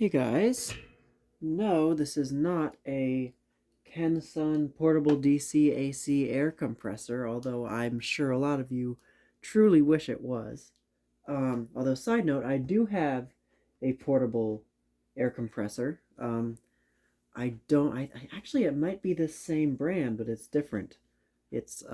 Hey guys, no, this is not a Kensun portable DC AC air compressor, although I'm sure a lot of you truly wish it was. Although, side note, I do have a portable air compressor. I actually, it might be the same brand, but it's different. It's,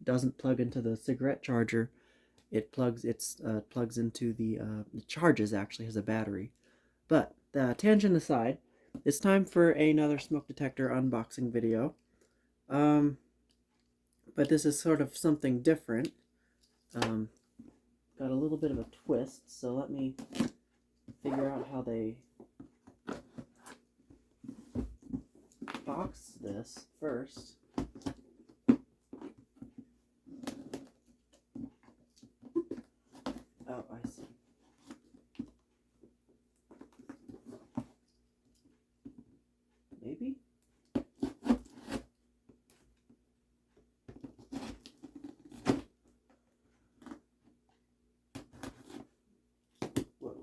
doesn't plug into the cigarette charger. Plugs into it charges actually, has a battery. But tangent aside, it's time for another smoke detector unboxing video. Um, but this is sort of something different. Um, got a little bit of a twist, so let me figure out how they box this first. Oh, I see. Maybe? Whoa.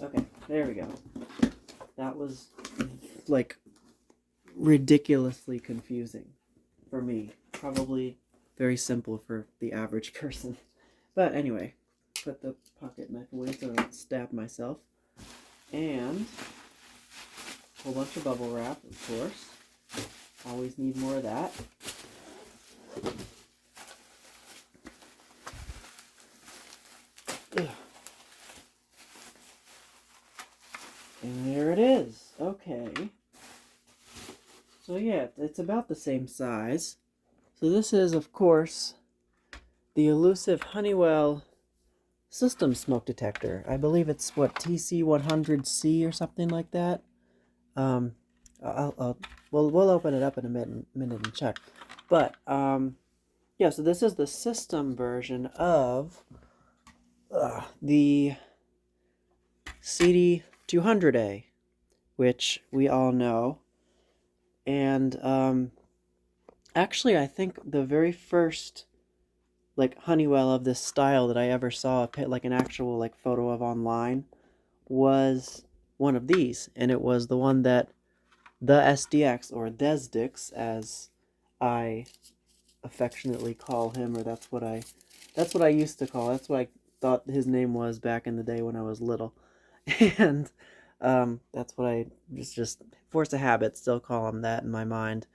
Okay, there we go. That was, like, ridiculously confusing for me. Probably very simple for the average person. But anyway, put the pocket knife away so I don't stab myself. And a whole bunch of bubble wrap, of course. Always need more of that. Ugh. And there it is. Okay. So yeah, it's about the same size. So this is, of course, the elusive Honeywell system smoke detector. I believe it's, what, TC100C or something like that. We'll open it up in a minute and check. But yeah, so this is the system version of the CD200A, which we all know. And actually, I think the very first like Honeywell of this style that I ever saw, like an actual like photo of online, was one of these, and it was the one that the SDX, or Desdix as I affectionately call him, or that's what I used to call. That's what I thought his name was back in the day when I was little, and that's what I just force a habit still call him that in my mind.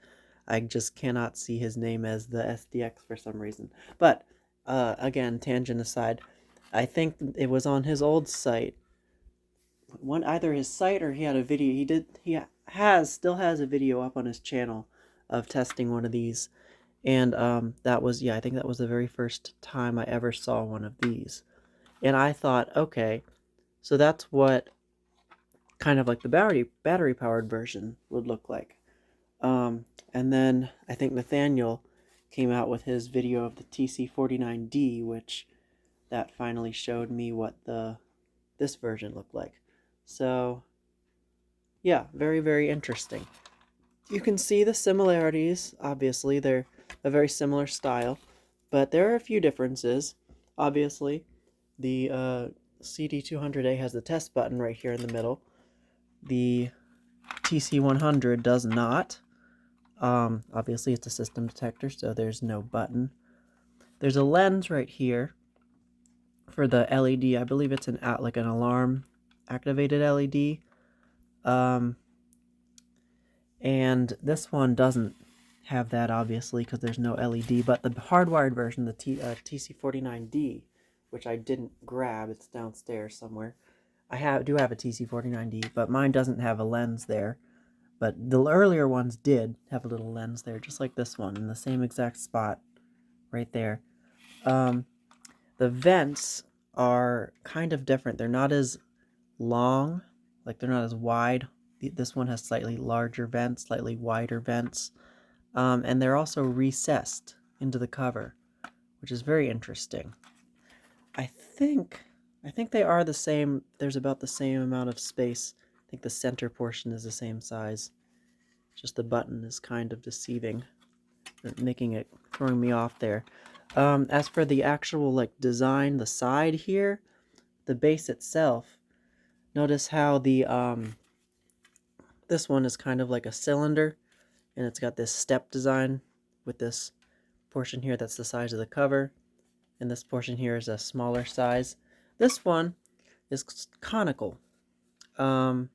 I just cannot see his name as the SDX for some reason. But again, tangent aside, I think it was on his old site. Either his site or he had a video. Still has a video up on his channel of testing one of these. And that was, yeah, I think that was the very first time I ever saw one of these. And I thought, okay, so that's what kind of like the battery powered version would look like. And then I think Nathaniel came out with his video of the TC49D, which that finally showed me what this version looked like. So yeah, very, very interesting. You can see the similarities. Obviously, they're a very similar style, but there are a few differences. Obviously, the CD200A has the test button right here in the middle. The TC100 does not. Obviously, it's a system detector, so there's no button. There's a lens right here for the LED. I believe it's an alarm activated LED. And this one doesn't have that, obviously, because there's no LED. But the hardwired version, the TC49D, which I didn't grab, it's downstairs somewhere. I do have a TC49D, but mine doesn't have a lens there. But the earlier ones did have a little lens there, just like this one, in the same exact spot right there. The vents are kind of different. They're not as long, like they're not as wide. This one has slightly larger vents, slightly wider vents. And they're also recessed into the cover, which is very interesting. I think they are the same. There's about the same amount of space I think the center portion is the same size. Just the button is kind of deceiving, throwing me off there. As for the actual like design, the side here, the base itself, notice how the this one is kind of like a cylinder, and it's got this step design with this portion here that's the size of the cover, and this portion here is a smaller size. This one is conical, almost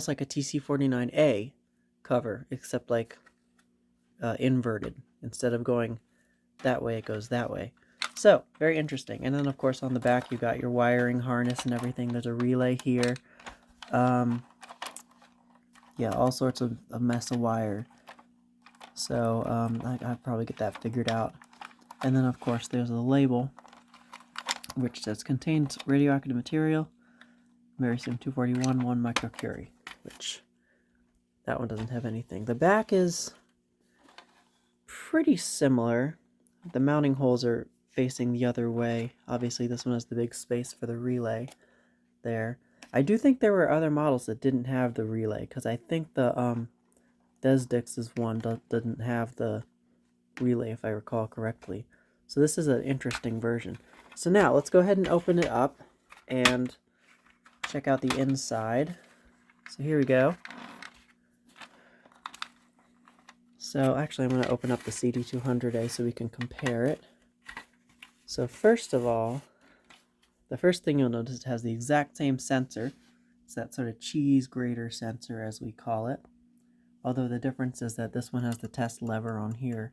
like a TC49A cover, except like inverted. Instead of going that way, it goes that way. So, very interesting. And then, of course, on the back, you got your wiring harness and everything. There's a relay here. Yeah, all sorts of a mess of wire. So, I'll probably get that figured out. And then, of course, there's a label, which says, contains radioactive material, Americium-241, 1 microcurie, which that one doesn't have anything. The back is pretty similar. The mounting holes are facing the other way. Obviously, this one has the big space for the relay there. I do think there were other models that didn't have the relay, because I think the Desdix's one didn't have the relay, if I recall correctly. So this is an interesting version. So now, let's go ahead and open it up and check out the inside. So here we go. So actually I'm going to open up the CD200A so we can compare it. So first of all, the first thing you'll notice, it has the exact same sensor. It's that sort of cheese grater sensor, as we call it. Although the difference is that this one has the test lever on here,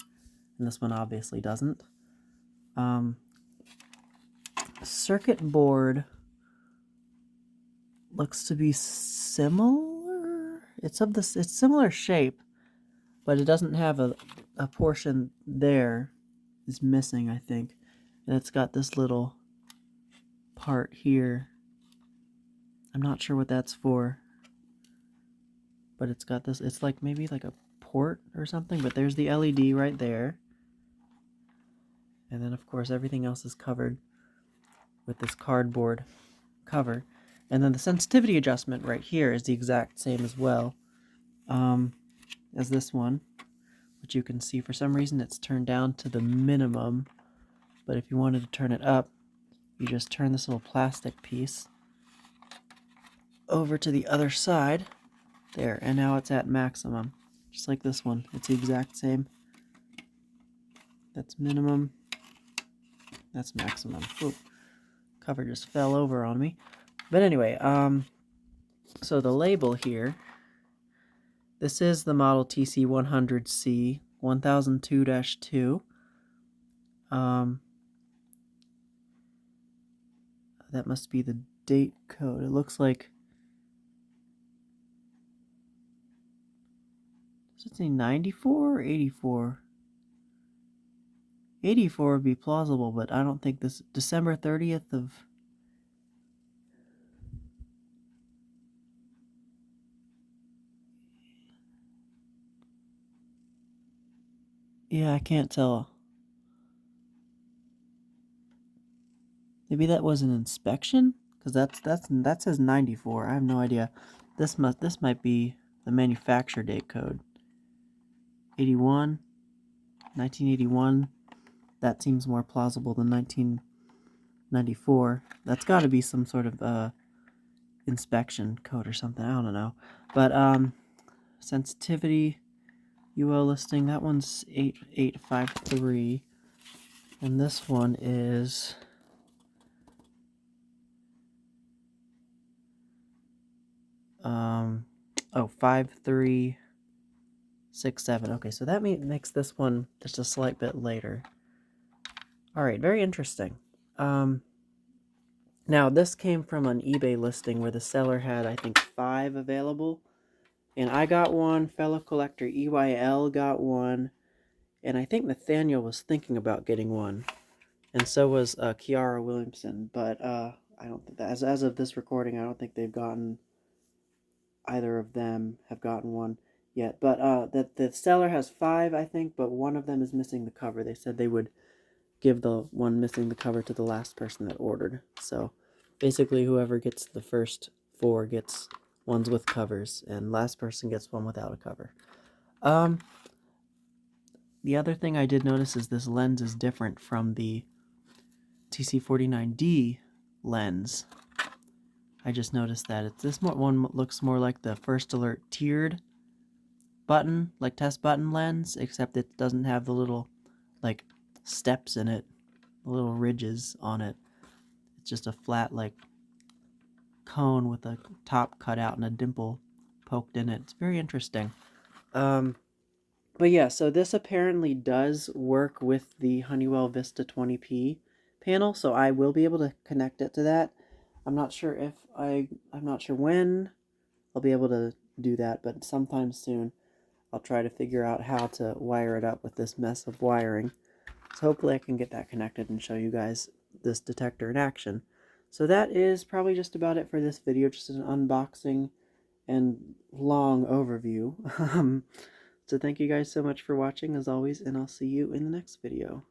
and this one obviously doesn't. Circuit board looks to be similar. It's similar shape, but it doesn't have a portion there is missing, I think. And it's got this little part here. I'm not sure what that's for, but it's got this, it's like maybe like a port or something, but there's the LED right there. And then of course everything else is covered with this cardboard cover. And then the sensitivity adjustment right here is the exact same as well as this one, which you can see for some reason it's turned down to the minimum. But if you wanted to turn it up, you just turn this little plastic piece over to the other side. There, and now it's at maximum. Just like this one. It's the exact same. That's minimum. That's maximum. Oop. Cover just fell over on me. But anyway, so the label here, this is the model TC100C1002-2. That must be the date code. It looks like, does it say 94 or 84? 84 would be plausible, but I don't think this, December 30th of, yeah, I can't tell. Maybe that was an inspection, because that says 94. I have no idea. This might be the manufacture date code. 81, 1981. That seems more plausible than 1994. That's got to be some sort of inspection code or something. I don't know. But sensitivity UL listing, that one's 8853, and this one is 5367. Okay, so that makes this one just a slight bit later. All right, very interesting. Now this came from an eBay listing where the seller had, I think, 5 available, and I got one. Fellow collector EYL got one, and I think Nathaniel was thinking about getting one, and so was Kiara Williamson. But I don't think that, as of this recording, I don't think they've gotten, either of them have gotten one yet. But the seller has 5, I think, but one of them is missing the cover. They said they would give the one missing the cover to the last person that ordered. So basically whoever gets the first 4 gets ones with covers, and last person gets one without a cover. The other thing I did notice is this lens is different from the TC49D lens. I just noticed that this one looks more like the First Alert tiered button, like test button lens, except it doesn't have the little like steps in it, the little ridges on it. It's just a flat like cone with a top cut out and a dimple poked in it. It's very interesting. But yeah, so this apparently does work with the Honeywell Vista 20p panel, so I will be able to connect it to that. I'm not sure when I'll be able to do that, but sometime soon I'll try to figure out how to wire it up with this mess of wiring. So hopefully I can get that connected and show you guys this detector in action. So that is probably just about it for this video, just an unboxing and long overview. So thank you guys so much for watching as always, and I'll see you in the next video.